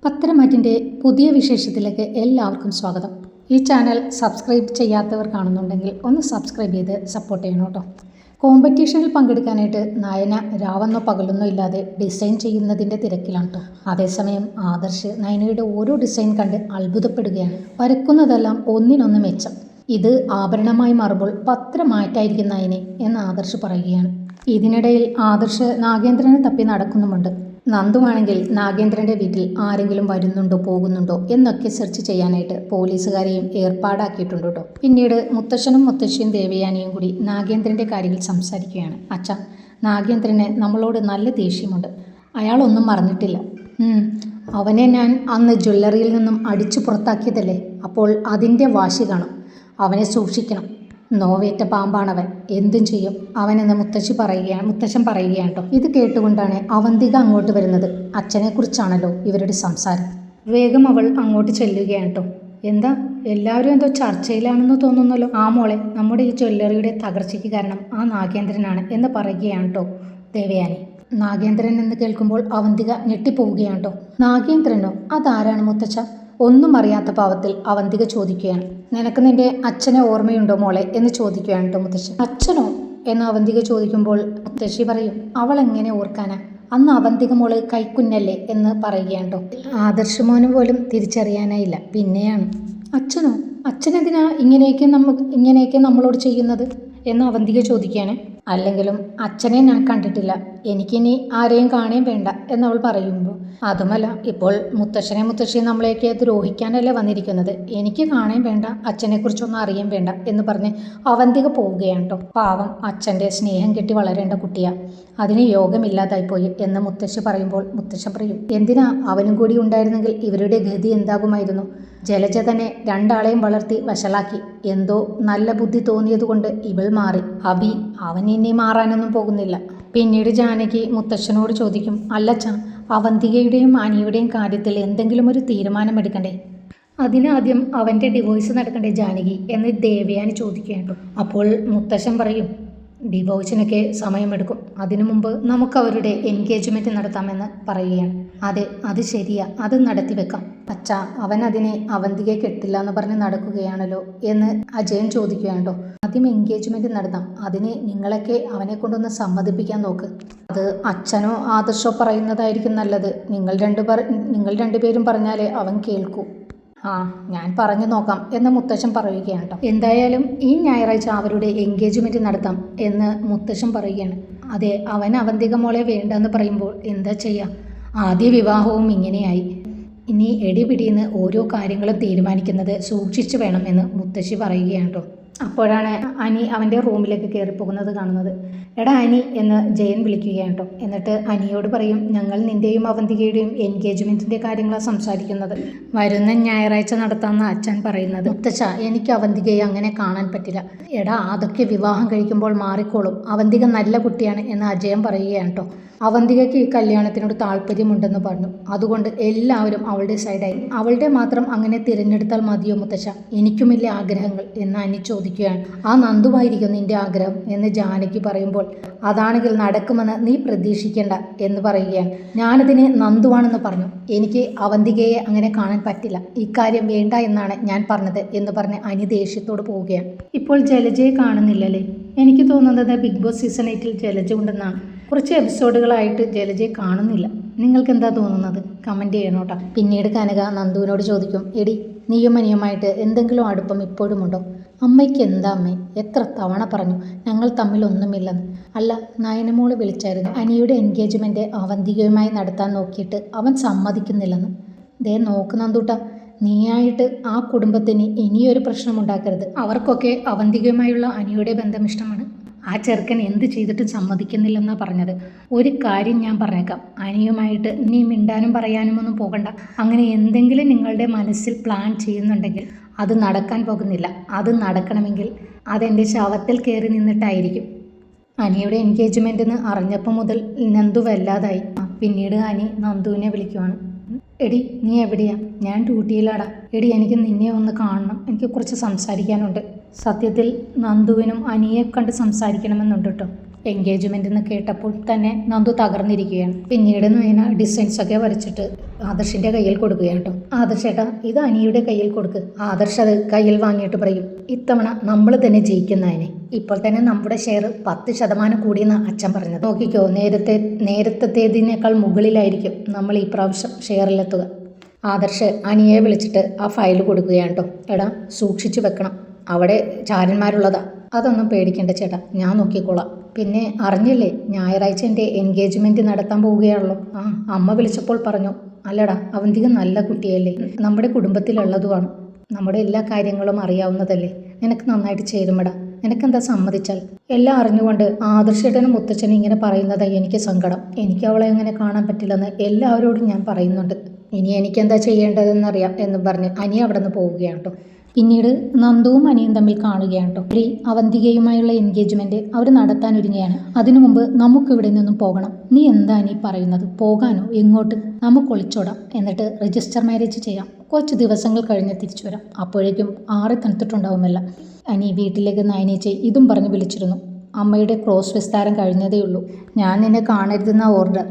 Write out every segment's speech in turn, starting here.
പത്തരമാറ്റിൻ്റെ പുതിയ വിശേഷത്തിലേക്ക് എല്ലാവർക്കും സ്വാഗതം. ഈ ചാനൽ സബ്സ്ക്രൈബ് ചെയ്യാത്തവർ കാണുന്നുണ്ടെങ്കിൽ ഒന്ന് സബ്സ്ക്രൈബ് ചെയ്ത് സപ്പോർട്ട് ചെയ്യണം കേട്ടോ. കോമ്പറ്റീഷനിൽ പങ്കെടുക്കാനായിട്ട് നയന രാവെന്നോ പകലൊന്നോ ഇല്ലാതെ ഡിസൈൻ ചെയ്യുന്നതിൻ്റെ തിരക്കിലാണ് കേട്ടോ. അതേസമയം ആദർശ് നയനയുടെ ഓരോ ഡിസൈൻ കണ്ട് അത്ഭുതപ്പെടുകയാണ്. വരക്കുന്നതെല്ലാം ഒന്നിനൊന്ന് മെച്ചം. ഇത് ആഭരണമായി മാറുമ്പോൾ പത്രമായിട്ടായിരിക്കും നയനെ എന്ന് ആദർശ് പറയുകയാണ്. ഇതിനിടയിൽ ആദർശ് നാഗേന്ദ്രനെ തപ്പി നടക്കുന്നുമുണ്ട്. നന്ദുവാണെങ്കിൽ നാഗേന്ദ്രൻ്റെ വീട്ടിൽ ആരെങ്കിലും വരുന്നുണ്ടോ പോകുന്നുണ്ടോ എന്നൊക്കെ സെർച്ച് ചെയ്യാനായിട്ട് പോലീസുകാരെയും ഏർപ്പാടാക്കിയിട്ടുണ്ട് കേട്ടോ. പിന്നീട് മുത്തശ്ശനും മുത്തശ്ശിയും ദേവയാനിയും കൂടി നാഗേന്ദ്രൻ്റെ കാര്യങ്ങൾ സംസാരിക്കുകയാണ്. അച്ഛാ, നാഗേന്ദ്രന് നമ്മളോട് നല്ല ദേഷ്യമുണ്ട്. അയാളൊന്നും മറന്നിട്ടില്ല. അവനെ ഞാൻ അന്ന് ജ്വല്ലറിയിൽ നിന്നും അടിച്ചു പുറത്താക്കിയതല്ലേ, അപ്പോൾ അതിൻ്റെ വാശി കാണും. അവനെ സൂക്ഷിക്കണം. നോവേറ്റ പാമ്പാണവൻ, എന്തും ചെയ്യും അവനെന്ന് മുത്തശ്ശൻ പറയുകയാണ് കേട്ടോ. ഇത് കേട്ടുകൊണ്ടാണ് അവന്തിക അങ്ങോട്ട് വരുന്നത്. അച്ഛനെക്കുറിച്ചാണല്ലോ ഇവരുടെ സംസാരം. വേഗം അവൾ അങ്ങോട്ട് ചെല്ലുകയാണ് കേട്ടോ. എന്താ എല്ലാവരും എന്തോ ചർച്ചയിലാണെന്ന് തോന്നുന്നല്ലോ. ആ മോളെ, നമ്മുടെ ഈ ജ്വല്ലറിയുടെ തകർച്ചയ്ക്ക് കാരണം ആ നാഗേന്ദ്രനാണ് എന്ന് പറയുകയാണ് കേട്ടോ ദേവയാനി. നാഗേന്ദ്രൻ എന്ന് കേൾക്കുമ്പോൾ അവന്തിക ഞെട്ടിപ്പോവുകയാണ് കേട്ടോ. നാഗേന്ദ്രനോ? അതാരാണ് മുത്തച്ഛ? ഒന്നും അറിയാത്ത പാവത്തിൽ അവന്തിക ചോദിക്കുകയാണ്. നിനക്ക് നിന്റെ അച്ഛനെ ഓർമ്മയുണ്ടോ മോളെ എന്ന് ചോദിക്കുകയാണ് കേട്ടോ മുത്തശ്ശി. അച്ഛനോ എന്ന് അവന്തിക ചോദിക്കുമ്പോൾ മുത്തശ്ശി പറയും, അവൾ എങ്ങനെ ഓർക്കാനാ, അന്ന് അവന്തിക മോള് കൈക്കുഞ്ഞല്ലേ എന്ന് പറയുകയാണ് കേട്ടോ. ആദർശമോന് പോലും തിരിച്ചറിയാനായില്ല. പിന്നെയാണ് അച്ഛനോ? അച്ഛനെന്തിനാ ഇങ്ങനെയൊക്കെ നമ്മളോട് ചെയ്യുന്നത് എന്ന് അവന്തിക ചോദിക്കുകയാണ്. അല്ലെങ്കിലും അച്ഛനെ ഞാൻ കണ്ടിട്ടില്ല, എനിക്കിനി ആരെയും കാണുകയും വേണ്ട എന്നവൾ പറയുമ്പോൾ, അതുമല്ല ഇപ്പോൾ മുത്തശ്ശിയും നമ്മളെയൊക്കെ ദ്രോഹിക്കാനല്ലേ വന്നിരിക്കുന്നത്, എനിക്ക് കാണുകയും വേണ്ട, അച്ഛനെക്കുറിച്ചൊന്നും അറിയാൻ വേണ്ട എന്ന് പറഞ്ഞ് അവന്തിക പോവുകയാണ് കേട്ടോ. പാവം അച്ഛൻ്റെ സ്നേഹം കെട്ടി വളരേണ്ട കുട്ടിയാ, അതിന് യോഗമില്ലാതായിപ്പോയി എന്ന് മുത്തശ്ശി പറയുമ്പോൾ മുത്തശ്ശൻ പറയും, എന്തിനാ അവനും കൂടി ഉണ്ടായിരുന്നെങ്കിൽ ഇവരുടെ ഗതി എന്താകുമായിരുന്നു. ജലജ തന്നെ രണ്ടാളെയും വളർത്തി വഷളാക്കി. എന്തോ നല്ല ബുദ്ധി തോന്നിയതുകൊണ്ട് ഇവൾ മാറി. അഭി അവൻ ഇനി മാറാനൊന്നും പോകുന്നില്ല. പിന്നീട് ജാനകി മുത്തശ്ശനോട് ചോദിക്കും, അല്ലച്ഛ, അവന്തികയുടെയും അനിയുടെയും കാര്യത്തിൽ എന്തെങ്കിലും ഒരു തീരുമാനമെടുക്കണ്ടേ? അതിനാദ്യം അവൻ്റെ ഡിവോഴ്സ് നടക്കണ്ടേ ജാനകി എന്ന് ദേവയാനി ചോദിക്കുകയുണ്ടോ. അപ്പോൾ മുത്തശ്ശൻ പറയും, ഡിവോഴ്സിനൊക്കെ സമയമെടുക്കും, അതിനു മുമ്പ് നമുക്ക് അവരുടെ എൻഗേജ്മെൻറ്റ് നടത്താമെന്ന് പറയുകയാണ്. അതെ, അത് ശരിയാ, അത് നടത്തി വെക്കാം. അച്ഛാ, അവൻ അതിനെ അവന്തികയെ കെട്ടില്ല എന്ന് പറഞ്ഞ് നടക്കുകയാണല്ലോ എന്ന് അജയൻ ചോദിക്കുകയാണോ. ആദ്യം എൻഗേജ്മെൻറ്റ് നടത്താം, അതിന് നിങ്ങളൊക്കെ അവനെ കൊണ്ടൊന്ന് സമ്മതിപ്പിക്കാൻ നോക്ക്. അത് അച്ഛനോ ആദർശോ പറയുന്നതായിരിക്കും നല്ലത്. നിങ്ങൾ രണ്ടുപേരും പറഞ്ഞാലേ അവൻ കേൾക്കൂ. ഞാൻ പറഞ്ഞു നോക്കാം എന്ന് മുത്തശ്ശൻ പറയുകയാണ് കേട്ടോ. എന്തായാലും ഈ ഞായറാഴ്ച അവരുടെ എൻഗേജ്മെൻറ്റ് നടത്താം എന്ന് മുത്തശ്ശൻ പറയുകയാണ്. അതെ, അവൻ അവന്തിക മോളെ വേണ്ടെന്ന് പറയുമ്പോൾ എന്താ ചെയ്യുക? ആദ്യ വിവാഹവും ഇങ്ങനെയായി. ഇനി എടിപിടിയെന്ന് ഓരോ കാര്യങ്ങളും തീരുമാനിക്കുന്നത് സൂക്ഷിച്ചു വേണം എന്ന് മുത്തശ്ശി പറയുകയാണ് കേട്ടോ. അപ്പോഴാണ് അനി അവൻ്റെ റൂമിലേക്ക് കയറിപ്പോകുന്നത് കാണുന്നത്. എടാ അനി എന്ന് ജയൻ വിളിക്കുകയാണ് കേട്ടോ. എന്നിട്ട് അനിയോട് പറയും, ഞങ്ങൾ നിൻ്റെയും അവന്തികയുടെയും എൻഗേജ്മെൻറ്റിൻ്റെ കാര്യങ്ങളാണ് സംസാരിക്കുന്നത്, വരുന്ന ഞായറാഴ്ച നടത്താമെന്ന് അച്ഛൻ പറയുന്നത്. മുത്തച്ഛ, എനിക്ക് അവന്തികയെ അങ്ങനെ കാണാൻ പറ്റില്ല. എടാ, അതൊക്കെ വിവാഹം കഴിക്കുമ്പോൾ മാറിക്കോളും, അവന്തിക നല്ല കുട്ടിയാണ് എന്ന് അജയൻ പറയുകയാണ് കേട്ടോ. അവന്തികയ്ക്ക് ഈ കല്യാണത്തിനോട് താല്പര്യമുണ്ടെന്ന് പറഞ്ഞു, അതുകൊണ്ട് എല്ലാവരും അവളുടെ സൈഡായി. അവളുടെ മാത്രം അങ്ങനെ തിരഞ്ഞെടുത്താൽ മതിയോ മുത്തശ്ശ? എനിക്കുമില്ല ആഗ്രഹങ്ങൾ എന്ന് അനി ചോദിക്കുകയാണ്. ആ നന്ദുവായിരിക്കും നിന്റെ ആഗ്രഹം എന്ന് ജാനകി പറയുമ്പോൾ, അതാണെങ്കിൽ നടക്കുമെന്ന് നീ പ്രതീക്ഷിക്കേണ്ട എന്ന് പറയുകയാണ്. ഞാനതിന് നന്ദുവാണെന്ന് പറഞ്ഞു, എനിക്ക് അവന്തികയെ അങ്ങനെ കാണാൻ പറ്റില്ല, ഇക്കാര്യം വേണ്ട എന്നാണ് ഞാൻ പറഞ്ഞത് എന്ന് പറഞ്ഞ് അനി ദേഷ്യത്തോട് പോവുകയാണ്. ഇപ്പോൾ ജലജയെ കാണുന്നില്ലല്ലേ? എനിക്ക് തോന്നുന്നത് ബിഗ് ബോസ് സീസൺ 8 ജലജ ഉണ്ടെന്നാണ്. കുറച്ച് എപ്പിസോഡുകളായിട്ട് ജലജയെ കാണുന്നില്ല. നിങ്ങൾക്ക് എന്താ തോന്നുന്നത്? കമൻറ്റ് ചെയ്യണം കേട്ടോ. പിന്നീട് കനക നന്ദുവിനോട് ചോദിക്കും, എടി, നീയും അനിയുമായിട്ട് എന്തെങ്കിലും അടുപ്പം ഇപ്പോഴുമുണ്ടോ? അമ്മയ്ക്ക് എന്താ അമ്മേ, എത്ര തവണ പറഞ്ഞു ഞങ്ങൾ തമ്മിലൊന്നുമില്ലെന്ന്. അല്ല, നയനമോള് വിളിച്ചായിരുന്നു അനിയുടെ എൻഗേജ്മെൻറ്റ് അവന്തികയുമായി നടത്താൻ നോക്കിയിട്ട് അവൻ സമ്മതിക്കുന്നില്ലെന്ന്. ദേ നോക്ക് നന്ദൂട്ട, നീയായിട്ട് ആ കുടുംബത്തിന് ഇനിയൊരു പ്രശ്നമുണ്ടാക്കരുത്. അവർക്കൊക്കെ അവന്തികയുമായുള്ള അനിയുടെ ബന്ധം ഇഷ്ടമാണ്. ആ ചെറുക്കൻ എന്ത് ചെയ്തിട്ടും സമ്മതിക്കുന്നില്ലെന്നാണ് പറഞ്ഞത്. ഒരു കാര്യം ഞാൻ പറഞ്ഞേക്കാം, അനിയുമായിട്ട് നീ മിണ്ടാനും പറയാനുമൊന്നും പോകണ്ട. അങ്ങനെ എന്തെങ്കിലും നിങ്ങളുടെ മനസ്സിൽ പ്ലാൻ ചെയ്യുന്നുണ്ടെങ്കിൽ അത് നടക്കാൻ പോകുന്നില്ല. അത് നടക്കണമെങ്കിൽ അതെൻ്റെ ശവത്തിൽ കയറി നിന്നിട്ടായിരിക്കും. അനിയുടെ എൻഗേജ്മെൻ്റ് എന്ന് അറിഞ്ഞപ്പോൾ മുതൽ നന്ദു വല്ലാതായി. പിന്നീട് അനി നന്ദുവിനെ വിളിക്കുവാണ്. എടി, നീ എവിടെയാ? ഞാൻ ഡ്യൂട്ടിയിലാടാ. എടി, എനിക്ക് നിന്നെ ഒന്ന് കാണണം, എനിക്ക് കുറച്ച് സംസാരിക്കാനുണ്ട്. സത്യത്തിൽ നന്ദുവിനും അനിയെ കണ്ട് സംസാരിക്കണമെന്നുണ്ട് കേട്ടോ. എൻഗേജ്മെൻ്റ് എന്ന് കേട്ടപ്പോൾ തന്നെ നന്ദു തകർന്നിരിക്കുകയാണ്. പിന്നീട് നയന ഡിസൈൻസൊക്കെ വരച്ചിട്ട് ആദർശിൻ്റെ കയ്യിൽ കൊടുക്കുകയാണ് കേട്ടോ. ആദർശേട്ടാ, ഇത് അനിയുടെ കയ്യിൽ കൊടുക്ക്. ആദർശ് അത് കയ്യിൽ വാങ്ങിയിട്ട് പറയും, ഇത്തവണ നമ്മൾ തന്നെ ജയിക്കുന്നതിനെ. ഇപ്പോൾ തന്നെ നമ്മുടെ ഷെയർ 10% കൂടിയെന്ന് അച്ഛൻ പറഞ്ഞത്. നോക്കിക്കോ, നേരത്തേതിനേക്കാൾ മുകളിലായിരിക്കും നമ്മൾ ഈ പ്രാവശ്യം ഷെയറിലെത്തുക. ആദർശ് അനിയെ വിളിച്ചിട്ട് ആ ഫയൽ കൊടുക്കുകയാണ് കേട്ടോ. എടാ, സൂക്ഷിച്ചു വെക്കണം, അവിടെ ചാരന്മാരുള്ളതാ. അതൊന്നും പേടിക്കേണ്ട ചേട്ടാ, ഞാൻ നോക്കിക്കോളാം. പിന്നെ അറിഞ്ഞില്ലേ, ഞായറാഴ്ച എൻ്റെ എൻഗേജ്മെൻറ്റ് നടത്താൻ പോവുകയാണല്ലോ. അമ്മ വിളിച്ചപ്പോൾ പറഞ്ഞു. അല്ലടാ, അവന്തിക നല്ല കുട്ടിയല്ലേ, നമ്മുടെ കുടുംബത്തിലുള്ളതുമാണ്, നമ്മുടെ എല്ലാ കാര്യങ്ങളും അറിയാവുന്നതല്ലേ, നിനക്ക് നന്നായിട്ട് ചേരുമടാ. നിനക്കെന്താ സമ്മതിച്ചാൽ? എല്ലാം അറിഞ്ഞുകൊണ്ട് ആദർശേട്ടനും മുത്തച്ഛനും ഇങ്ങനെ പറയുന്നതായി എനിക്ക് സങ്കടം. എനിക്ക് അവളെ എങ്ങനെ കാണാൻ പറ്റില്ലെന്ന് എല്ലാവരോടും ഞാൻ പറയുന്നുണ്ട്. ഇനി എനിക്കെന്താ ചെയ്യേണ്ടതെന്നറിയാം എന്ന് പറഞ്ഞ് അനി അവിടെ നിന്ന് പോവുകയാണ് കേട്ടോ. പിന്നീട് നന്ദുവും അനിയും തമ്മിൽ കാണുകയാണ് കേട്ടോ. അവന്തികയുമായുള്ള എൻഗേജ്മെൻറ്റ് അവർ നടത്താൻ ഒരുങ്ങുകയാണ്. അതിനു മുമ്പ് നമുക്കിവിടെ നിന്നും പോകണം. നീ എന്താ അനി പറയുന്നത്? പോകാനോ? എങ്ങോട്ട്? നമുക്ക് ഒളിച്ചോടാം, എന്നിട്ട് രജിസ്റ്റർ മാരേജ് ചെയ്യാം. കുറച്ച് ദിവസങ്ങൾ കഴിഞ്ഞ് തിരിച്ചു വരാം. അപ്പോഴേക്കും ആറി തണുത്തിട്ടുണ്ടാവുമല്ല. അനി വീട്ടിലേക്ക് നയനേച്ചി ഇതും പറഞ്ഞ് വിളിച്ചിരുന്നു. അമ്മയുടെ ക്രോസ് വിസ്താരം കഴിഞ്ഞതേ ഉള്ളൂ. ഞാൻ നിന്നെ കാണരുതെന്ന ഓർഡർ.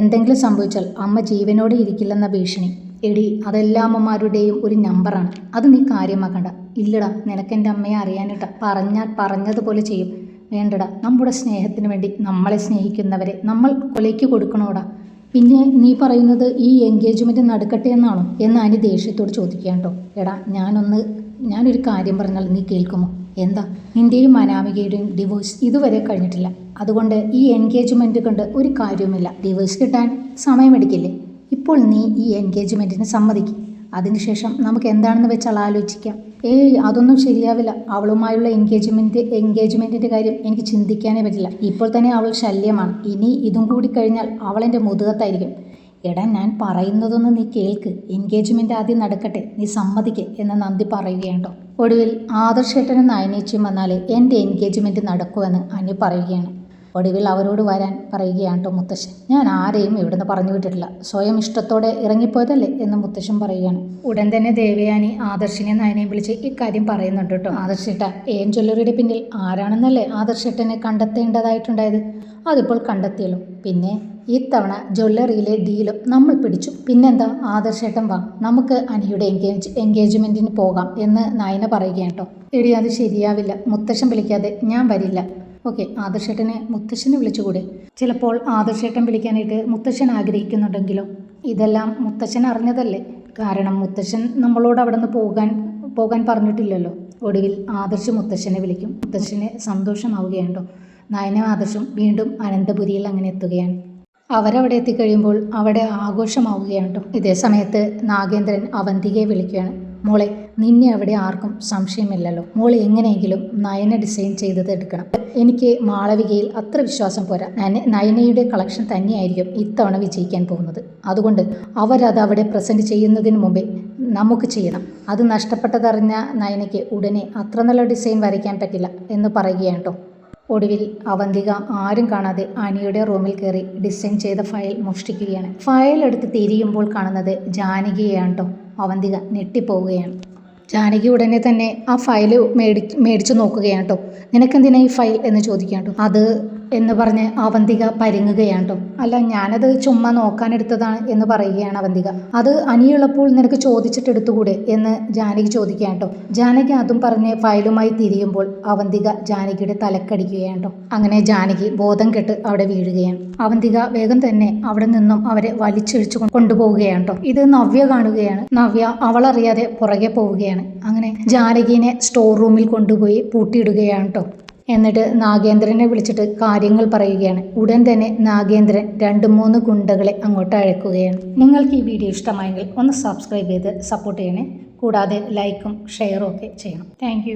എന്തെങ്കിലും സംഭവിച്ചാൽ അമ്മ ജീവനോടെ ഇരിക്കില്ലെന്ന ഭീഷണി. എടി, അതെല്ലാ അമ്മമാരുടെയും ഒരു നമ്പറാണ്, അത് നീ കാര്യമാക്കണ്ട. ഇല്ലടാ, നിനക്കെൻ്റെ അമ്മയെ അറിയാനിട്ട. പറഞ്ഞാൽ പറഞ്ഞതുപോലെ ചെയ്യും. വേണ്ടടാ, നമ്മുടെ സ്നേഹത്തിന് വേണ്ടി നമ്മളെ സ്നേഹിക്കുന്നവരെ നമ്മൾ കൊലയ്ക്ക് കൊടുക്കണോടാ. പിന്നെ നീ പറയുന്നത് ഈ എൻഗേജ്മെൻറ്റ് നടക്കട്ടെ എന്നാണോ എന്ന് അനി ദേഷ്യത്തോട് ചോദിക്കുകയാണ് കേട്ടോ. എടാ, ഞാനൊരു കാര്യം പറഞ്ഞാൽ നീ കേൾക്കുമോ? എന്താ? നിൻ്റെയും അനാമികയുടെയും ഡിവോഴ്സ് ഇതുവരെ കഴിഞ്ഞിട്ടില്ല. അതുകൊണ്ട് ഈ എൻഗേജ്മെൻറ്റ് കൊണ്ട് ഒരു കാര്യവുമില്ല. ഡിവോഴ്സ് കിട്ടാൻ സമയമെടുക്കില്ലേ? ഇപ്പോൾ നീ ഈ എൻഗേജ്മെൻറ്റിന് സമ്മതിക്കും. അതിനുശേഷം നമുക്ക് എന്താണെന്ന് വെച്ചാൽ ആലോചിക്കാം. അതൊന്നും ശരിയാവില്ല. അവളുമായുള്ള എൻഗേജ്മെൻറ്റിൻ്റെ കാര്യം എനിക്ക് ചിന്തിക്കാനേ പറ്റില്ല. ഇപ്പോൾ തന്നെ അവൾ ശല്യമാണ്. ഇനി ഇതും കൂടി കഴിഞ്ഞാൽ അവളെൻ്റെ മുതുകത്തായിരിക്കും. എടാ, ഞാൻ പറയുന്നതൊന്ന് നീ കേൾക്ക്. എൻഗേജ്മെൻറ്റ് ആദ്യം നടക്കട്ടെ, നീ സമ്മതിക്കേ എന്ന് നന്ദി പറയുകയാണ് കേട്ടോ. ഒടുവിൽ ആദർശേട്ടനും നയനേച്ചിയും വന്നാൽ എൻ്റെ എൻഗേജ്മെൻറ്റ് നടക്കുമെന്ന് അനി പറയുകയാണ്. ഒടുവിൽ അവരോട് വരാൻ പറയുകയാണ് കേട്ടോ മുത്തശ്ശൻ. ഞാൻ ആരെയും ഇവിടുന്ന് പറഞ്ഞു വിട്ടിട്ടില്ല, സ്വയം ഇഷ്ടത്തോടെ ഇറങ്ങിപ്പോയതല്ലേ എന്ന് മുത്തശ്ശൻ പറയുകയാണ്. ഉടൻ തന്നെ ദേവയാനി ആദർശിനെ നയനയും വിളിച്ച് ഇക്കാര്യം പറയുന്നുണ്ട് കേട്ടോ. ആദർശേട്ട, ജ്വല്ലറിയുടെ പിന്നിൽ ആരാണെന്നല്ലേ ആദർശേട്ടനെ കണ്ടെത്തേണ്ടതായിട്ടുണ്ടായത്? അതിപ്പോൾ കണ്ടെത്തിയല്ലോ. പിന്നെ ഇത്തവണ ജ്വല്ലറിയിലെ ഡീലും നമ്മൾ പിടിച്ചു. പിന്നെന്താ, ആദർശേട്ടൻ വാ, നമുക്ക് അനിയുടെ എൻഗേജ്മെൻറ്റിന് പോകാം എന്ന് നയന പറയുകയാണ് കേട്ടോ. എടി, അത് ശരിയാവില്ല, മുത്തശ്ശൻ വിളിക്കാതെ ഞാൻ വരില്ല. ഓക്കെ, ആദർശേട്ടനെ മുത്തശ്ശനെ വിളിച്ചുകൂടെ? ചിലപ്പോൾ ആദർശേട്ടൻ വിളിക്കാനായിട്ട് മുത്തശ്ശൻ ആഗ്രഹിക്കുന്നുണ്ടെങ്കിലോ? ഇതെല്ലാം മുത്തശ്ശൻ അറിഞ്ഞതല്ലേ? കാരണം മുത്തശ്ശൻ നമ്മളോട് അവിടെ നിന്ന് പോകാൻ പറഞ്ഞിട്ടില്ലല്ലോ. ഒടുവിൽ ആദർശ് മുത്തശ്ശനെ വിളിക്കും. മുത്തശ്ശന് സന്തോഷമാവുകയാണ്ടോ. നയനും ആദർശും വീണ്ടും അനന്തപുരിയിൽ അങ്ങനെ എത്തുകയാണ്. അവരവിടെ എത്തിക്കഴിയുമ്പോൾ അവിടെ ആഘോഷമാവുകയാണ് കേട്ടോ. ഇതേ സമയത്ത് നാഗേന്ദ്രൻ അവന്തികയെ വിളിക്കുകയാണ്. മോളെ, നിന്നെ അവിടെ ആർക്കും സംശയമില്ലല്ലോ. മോളെ എങ്ങനെയെങ്കിലും നയന ഡിസൈൻ ചെയ്തത് എടുക്കണം. എനിക്ക് മാളവികയിൽ അത്ര വിശ്വാസം പോരാ. നയനയുടെ കളക്ഷൻ തന്നെയായിരിക്കും ഇത്തവണ വിജയിക്കാൻ പോകുന്നത്. അതുകൊണ്ട് അവരത് അവിടെ പ്രസൻറ്റ് ചെയ്യുന്നതിന് മുമ്പേ നമുക്ക് ചെയ്യണം. അത് നഷ്ടപ്പെട്ടതറിഞ്ഞ നയനയ്ക്ക് ഉടനെ അത്ര നല്ല ഡിസൈൻ വരയ്ക്കാൻ പറ്റില്ല എന്ന് പറയുകയാണ് കേട്ടോ. ഒടുവിൽ അവന്തിക ആരും കാണാതെ അനിയുടെ റൂമിൽ കയറി ഡിസൈൻ ചെയ്ത ഫയൽ മോഷ്ടിക്കുകയാണ്. ഫയൽ എടുത്ത് തിരിയുമ്പോൾ കാണുന്നത് ജാനകിയെയാണ് കേട്ടോ. അവന്തിക ഞെട്ടിപ്പോവുകയാണ്. ജാനകി ഉടനെ തന്നെ ആ ഫയൽ മേടിച്ചു നോക്കുകയാണ് കേട്ടോ. നിനക്കെന്തിനാ ഈ ഫയൽ എന്ന് ചോദിക്കുകയാണ് കേട്ടോ. അത് എന്ന് പറഞ്ഞ് അവന്തിക പരുങ്ങുകയാണ് കേട്ടോ. അല്ല, ഞാനത് ചുമ്മാ നോക്കാനെടുത്തതാണ് എന്ന് പറയുകയാണ് അവന്തിക. അത് അനിയുള്ളപ്പോൾ നിനക്ക് ചോദിച്ചിട്ട് എടുത്തുകൂടെ എന്ന് ജാനകി ചോദിക്കുകയാണ് കേട്ടോ. ജാനകി അതും പറഞ്ഞ് ഫയലുമായി തിരിയുമ്പോൾ അവന്തിക ജാനകിയുടെ തലക്കടിക്കുകയാണ് കേട്ടോ. അങ്ങനെ ജാനകി ബോധം കെട്ട് അവിടെ വീഴുകയാണ്. അവന്തിക വേഗം തന്നെ അവിടെ നിന്നും അവരെ വലിച്ചിഴിച്ചു കൊണ്ടുപോവുകയാണ് കേട്ടോ. ഇത് നവ്യ കാണുകയാണ്. നവ്യ അവളറിയാതെ പുറകെ പോവുകയാണ്. അങ്ങനെ ജാനകിനെ സ്റ്റോർ റൂമിൽ കൊണ്ടുപോയി പൂട്ടിയിടുകയാണ് കേട്ടോ. എന്നിട്ട് നാഗേന്ദ്രനെ വിളിച്ചിട്ട് കാര്യങ്ങൾ പറയുകയാണ്. ഉടൻ തന്നെ നാഗേന്ദ്രൻ 2-3 ഗുണ്ടകളെ അങ്ങോട്ട് അഴക്കുകയാണ്. നിങ്ങൾക്ക് ഈ വീഡിയോ ഇഷ്ടമായെങ്കിൽ ഒന്ന് സബ്സ്ക്രൈബ് ചെയ്ത് സപ്പോർട്ട് ചെയ്യണേ. കൂടാതെ ലൈക്കും ഷെയറും ഒക്കെ ചെയ്യണം. താങ്ക്